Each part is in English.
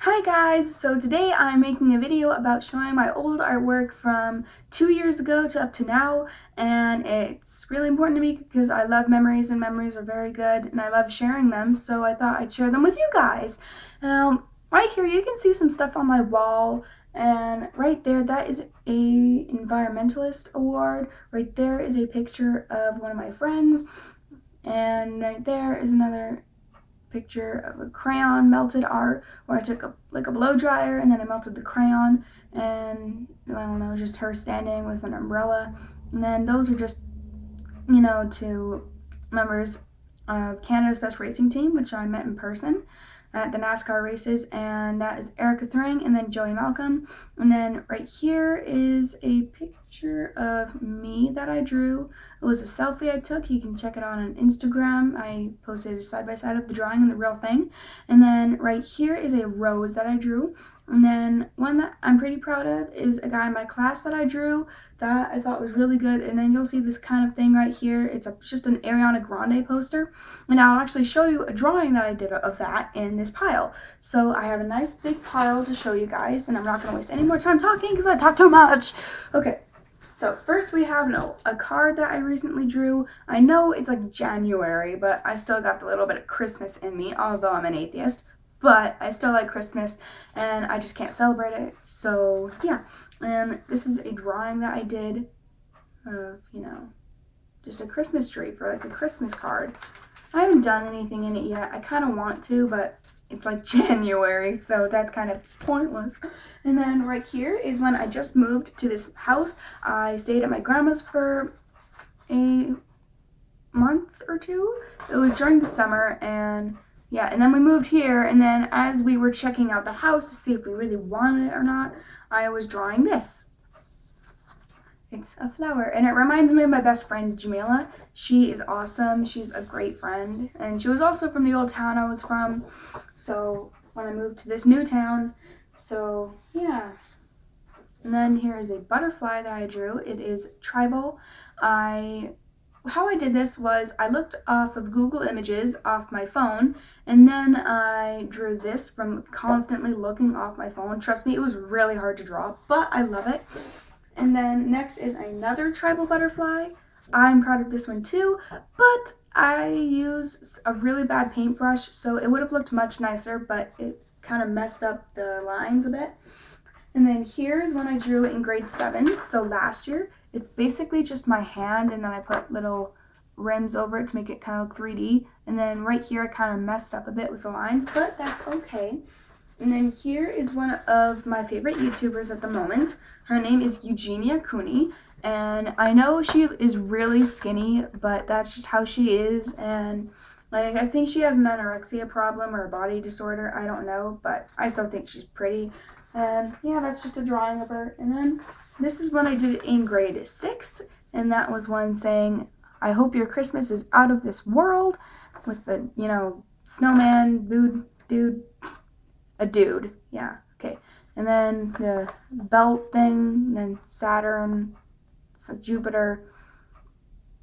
Hi guys! So today I'm making a video about showing my old artwork from 2 years ago to up to now, and it's really important to me because I love memories and memories are very good and I love sharing them, so I thought I'd share them with you guys. Now, right here you can see some stuff on my wall, and right there that is a environmentalist award. Right there is a picture of one of my friends, and right there is another picture of a crayon melted art where I took a blow dryer and then I melted the crayon, and I don't know, just her standing with an umbrella. And then those are just, two members of Canada's best racing team, which I met in person at the NASCAR races, and that is Erica Thring and then Joey Malcolm. And then right here is a picture of me that I drew. It was a selfie I took. You can check it out on Instagram. I posted side by side of the drawing and the real thing. And then right here is a rose that I drew. And then one that I'm pretty proud of is a guy in my class that I drew that I thought was really good. And then you'll see this kind of thing right here. It's just an Ariana Grande poster. And I'll actually show you a drawing that I did of that in this pile. So I have a nice big pile to show you guys, and I'm not going to waste any more time talking because I talk too much. Okay. So first we have a card that I recently drew. I know it's like January, but I still got a little bit of Christmas in me, although I'm an atheist. But I still like Christmas, and I just can't celebrate it. So yeah, and this is a drawing that I did of, just a Christmas tree for like a Christmas card. I haven't done anything in it yet. I kind of want to, but it's like January, so that's kind of pointless. And then right here is when I just moved to this house. I stayed at my grandma's for a month or two. It was during the summer, and yeah, and then we moved here, and then as we were checking out the house to see if we really wanted it or not, I was drawing this. It's a flower, and it reminds me of my best friend, Jamila. She is awesome. She's a great friend, and she was also from the old town I was from, so when I moved to this new town, so yeah. And then here is a butterfly that I drew. It is tribal. How I did this was I looked off of Google Images off my phone, and then I drew this from constantly looking off my phone. Trust me, it was really hard to draw, but I love it. And then next is another tribal butterfly. I'm proud of this one too, but I used a really bad paintbrush, so it would have looked much nicer, but it kind of messed up the lines a bit. And then here's one I drew in grade 7, so last year. It's basically just my hand, and then I put little rims over it to make it kind of look 3D. And then right here I kind of messed up a bit with the lines, but that's okay. And then here is one of my favorite YouTubers at the moment. Her name is Eugenia Cooney, and I know she is really skinny, but that's just how she is, and like I think she has an anorexia problem or a body disorder, I don't know, but I still think she's pretty. And yeah, that's just a drawing of her. And then this is one I did in grade 6, and that was one saying, "I hope your Christmas is out of this world," with the, snowman, dude, a dude, yeah, okay. And then the belt thing, and then Saturn, so Jupiter.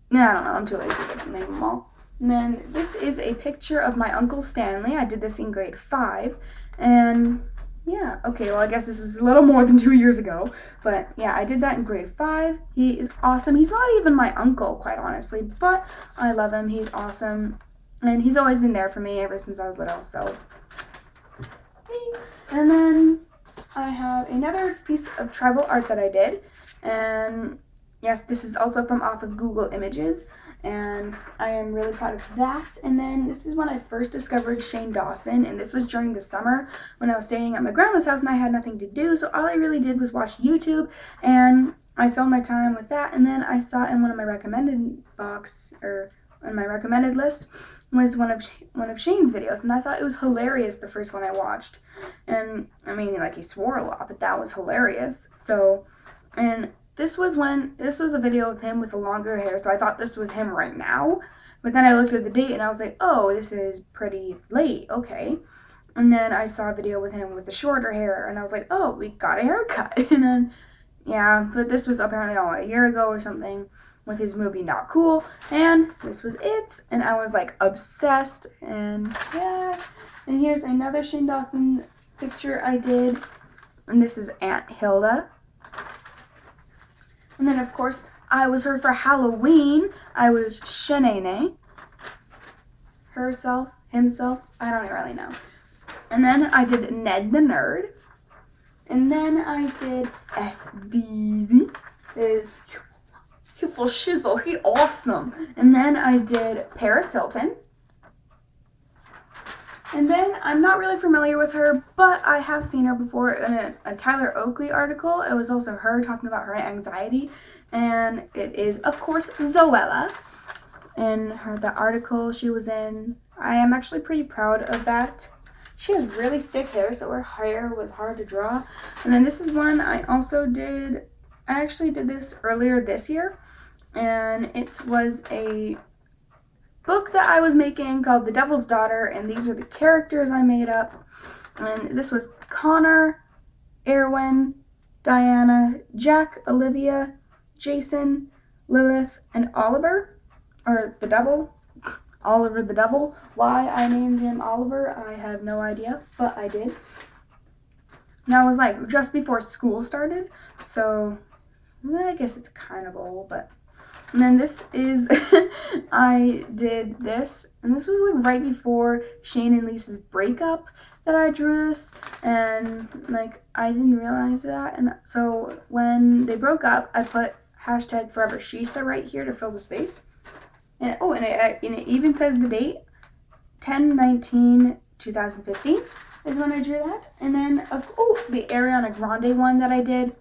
No, I don't know, I'm too lazy to name them all. And then this is a picture of my Uncle Stanley. I did this in grade 5, and yeah, okay, well I guess this is a little more than 2 years ago, but yeah, I did that in grade 5. He is awesome. He's not even my uncle, quite honestly, but I love him. He's awesome, and he's always been there for me ever since I was little, so. And then I have another piece of tribal art that I did, and yes, this is also from off of Google Images, and I am really proud of that. And then this is when I first discovered Shane Dawson, and this was during the summer when I was staying at my grandma's house and I had nothing to do, so all I really did was watch YouTube, and I filled my time with that. And then I saw in one of my recommended in my recommended list was one of Shane's videos, and I thought it was hilarious the first one I watched. And I mean, like, he swore a lot, but that was hilarious. So, and this was a video of him with the longer hair, so I thought this was him right now. But then I looked at the date and I was like, oh, this is pretty late, okay. And then I saw a video with him with the shorter hair, and I was like, oh, we got a haircut. And then, yeah, but this was apparently all a year ago or something, with his movie Not Cool, and this was it, and I was like obsessed. And yeah, and here's another Shane Dawson picture I did, and this is Aunt Hilda. And then, of course, I was her for Halloween. I was Shanae. Herself, himself, I don't really know. And then I did Ned the Nerd. And then I did SDZ. Is he full shizzle, he awesome. And then I did Paris Hilton. And then, I'm not really familiar with her, but I have seen her before in a Tyler Oakley article. It was also her talking about her anxiety. And it is, of course, Zoella. In the article she was in. I am actually pretty proud of that. She has really thick hair, so her hair was hard to draw. And then this is one I also did. I actually did this earlier this year. And it was a book that I was making called The Devil's Daughter, and these are the characters I made up. And this was Connor, Erwin, Diana, Jack, Olivia, Jason, Lilith, and Oliver, or the devil, Oliver the Devil. Why I named him Oliver, I have no idea, but I did. Now it was like just before school started, so I guess it's kind of old, but. And then this is, I did this, and this was like right before Shane and Lisa's breakup that I drew this, and like I didn't realize that, and so when they broke up, I put hashtag Forever Shisa right here to fill the space, and it even says the date, 10/19/2015 is when I drew that, and then the Ariana Grande one that I did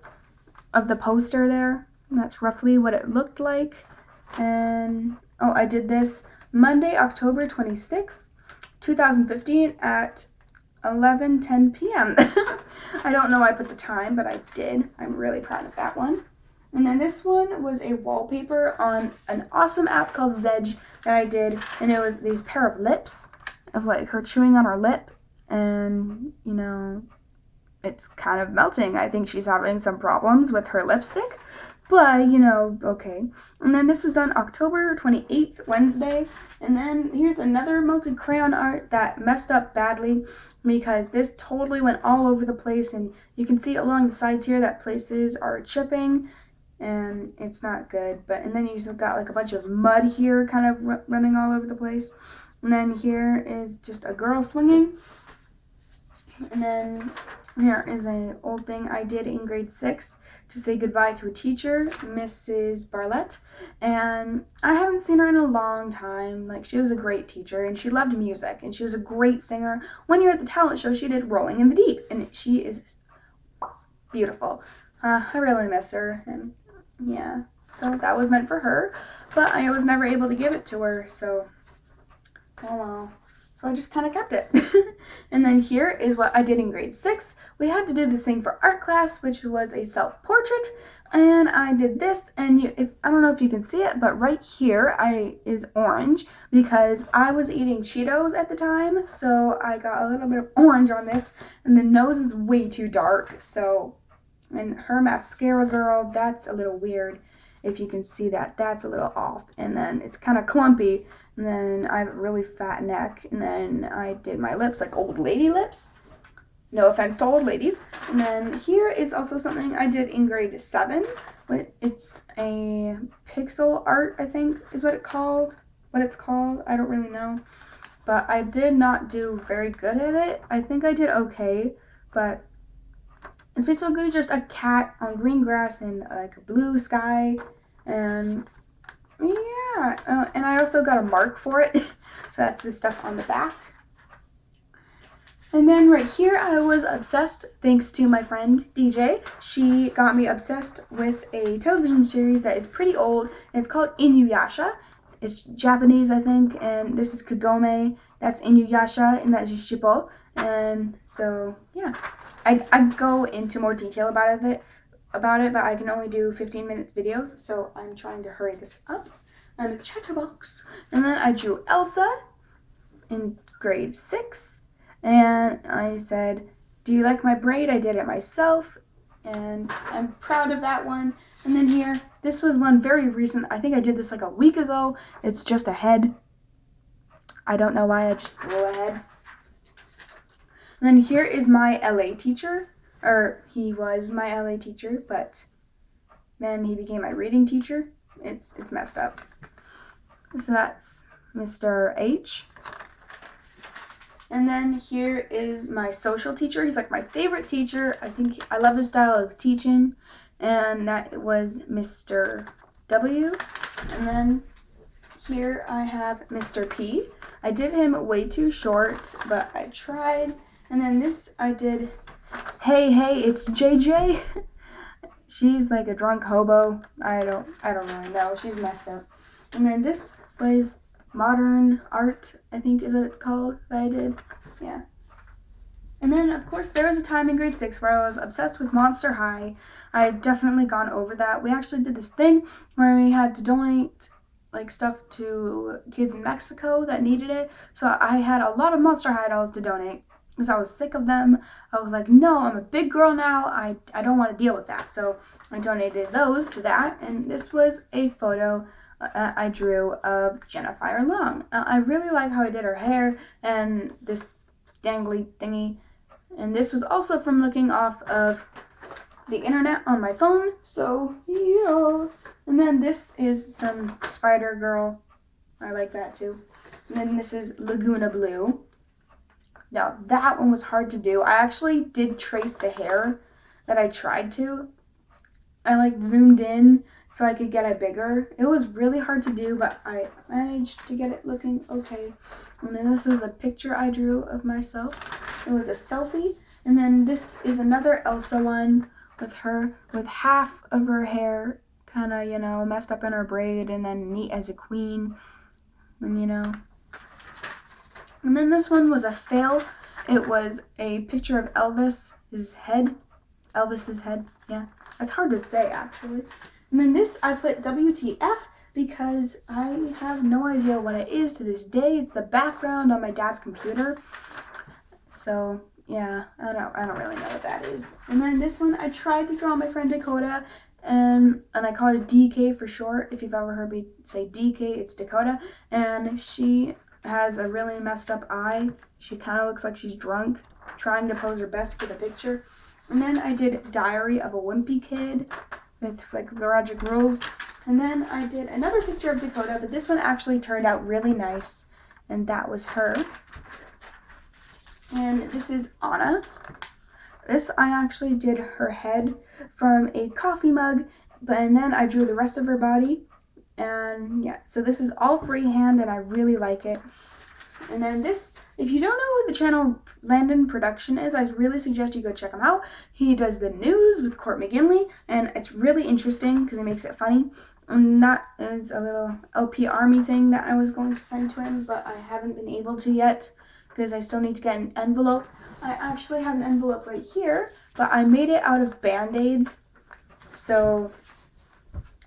of the poster there. And that's roughly what it looked like. And, I did this Monday, October 26th, 2015 at 11:10 p.m. I don't know why I put the time, but I did. I'm really proud of that one. And then this one was a wallpaper on an awesome app called Zedge that I did. And it was these pair of lips of like her chewing on her lip. And, it's kind of melting. I think she's having some problems with her lipstick. But, okay. And then this was done October 28th, Wednesday. And then here's another melted crayon art that messed up badly because this totally went all over the place. And you can see along the sides here that places are chipping. And it's not good. And then you got like a bunch of mud here kind of running all over the place. And then here is just a girl swinging. And then here is an old thing I did in grade 6 to say goodbye to a teacher, Mrs. Barlett. And I haven't seen her in a long time. Like, she was a great teacher, and she loved music, and she was a great singer. One year at the talent show, she did Rolling in the Deep, and she is beautiful. I really miss her, and yeah. So that was meant for her, but I was never able to give it to her, so oh well. So I just kind of kept it. And then here is what I did in grade 6. We had to do this thing for art class, which was a self-portrait. And I did this, and I don't know if you can see it, but right here is orange because I was eating Cheetos at the time. So I got a little bit of orange on this, and the nose is way too dark. So, and her mascara girl, that's a little weird. If you can see that, that's a little off. And then it's kind of clumpy. And then I have a really fat neck. And then I did my lips like old lady lips. No offense to old ladies. And then here is also something I did in grade 7. It's a pixel art, I think is what it's called. I don't really know. But I did not do very good at it. I think I did okay. But it's basically just a cat on green grass and like a blue sky. And yeah, and I also got a mark for it. So that's the stuff on the back. And then right here, I was obsessed thanks to my friend DJ. She got me obsessed with a television series that is pretty old. And it's called Inuyasha. It's Japanese, I think. And this is Kagome. That's Inuyasha, and that's Shippo. And so, yeah. I go into more detail about it, but I can only do 15-minute videos, so I'm trying to hurry this up. And a chatterbox. And then I drew Elsa in grade 6. And I said, do you like my braid? I did it myself. And I'm proud of that one. And then here, this was one very recent. I think I did this like a week ago. It's just a head. I don't know why I just drew a head. And then here is my LA teacher, or he was my LA teacher, but then he became my reading teacher. It's messed up. So that's Mr. H. And then here is my social teacher. He's like my favorite teacher. I love his style of teaching. And that was Mr. W. And then here I have Mr. P. I did him way too short, but I tried. And then this I did, hey, it's JJ. She's like a drunk hobo. I don't really know. She's messed up. And then this was modern art, I think is what it's called, that I did. Yeah. And then, of course, there was a time in grade 6 where I was obsessed with Monster High. I've definitely gone over that. We actually did this thing where we had to donate like stuff to kids in Mexico that needed it. So I had a lot of Monster High dolls to donate because I was sick of them. I was like, no, I'm a big girl now. I don't want to deal with that. So I donated those to that. And this was a photo I drew of Jennifer Long. I really like how I did her hair and this dangly thingy. And this was also from looking off of the internet on my phone. So yeah. And then this is some Spider Girl. I like that too. And then this is Lagoona Blue. Now that one was hard to do. I actually did trace the hair that I tried to. I like zoomed in so I could get it bigger. It was really hard to do, but I managed to get it looking okay. And then this was a picture I drew of myself. It was a selfie. And then this is another Elsa one with her with half of her hair kind of, messed up in her braid and then neat as a queen. And, And then this one was a fail. It was a picture of Elvis's head. Elvis's head, yeah. That's hard to say, actually. And then this, I put WTF because I have no idea what it is to this day. It's the background on my dad's computer. So, yeah, I don't really know what that is. And then this one, I tried to draw my friend Dakota, and I called it DK for short. If you've ever heard me say DK, it's Dakota. And she has a really messed up eye. She kind of looks like she's drunk, trying to pose her best for the picture. And then I did Diary of a Wimpy Kid with like Logic Rules. And then I did another picture of Dakota, but this one actually turned out really nice. And that was her. And this is Anna. This I actually did her head from a coffee mug, and then I drew the rest of her body. And yeah, so this is all freehand and I really like it. And then this, if you don't know who the channel Landon Production is, I really suggest you go check him out. He does the news with Court McGinley, and it's really interesting because he makes it funny. And that is a little LP Army thing that I was going to send to him, but I haven't been able to yet because I still need to get an envelope. I actually have an envelope right here, but I made it out of Band-Aids. So,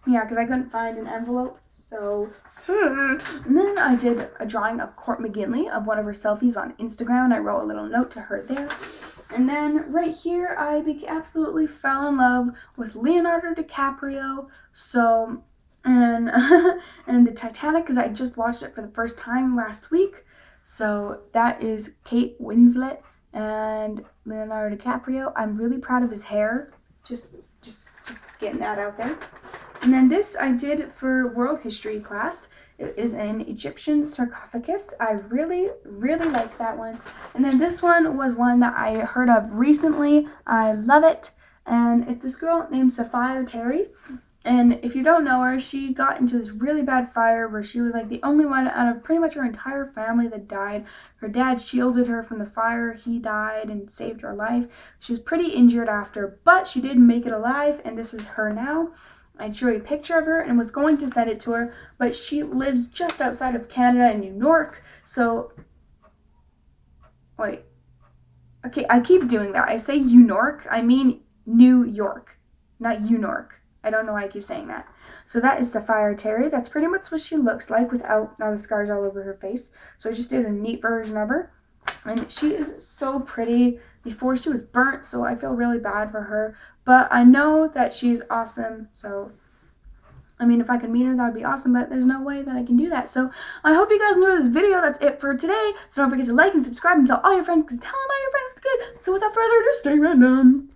yeah, because I couldn't find an envelope. So, and then I did a drawing of Court McGinley of one of her selfies on Instagram, and I wrote a little note to her there. And then right here, I absolutely fell in love with Leonardo DiCaprio. So, and the Titanic, because I just watched it for the first time last week. So that is Kate Winslet and Leonardo DiCaprio. I'm really proud of his hair. Just getting that out there. And then this I did for world history class. It is an Egyptian sarcophagus. I really like that one. And then this one was one that I heard of recently. I love it. And it's this girl named Sapphire Terry. And if you don't know her, she got into this really bad fire where she was like the only one out of pretty much her entire family that died. Her dad shielded her from the fire. He died and saved her life. She was pretty injured after, but she did make it alive, and this is her now. I drew a picture of her and was going to send it to her, but she lives just outside of Canada in New York. So, wait. Okay, I keep doing that. I say York. I mean New York, not York. I don't know why I keep saying that. So that is Sapphire Terry. That's pretty much what she looks like without all the scars all over her face. So I just did a neat version of her. And she is so pretty. Before she was burnt, so I feel really bad for her. But I know that she's awesome. So, I mean, if I could meet her, that would be awesome, but there's no way that I can do that. So I hope you guys enjoyed this video. That's it for today. So don't forget to like and subscribe and tell all your friends, because telling all your friends is good. So without further ado, stay random.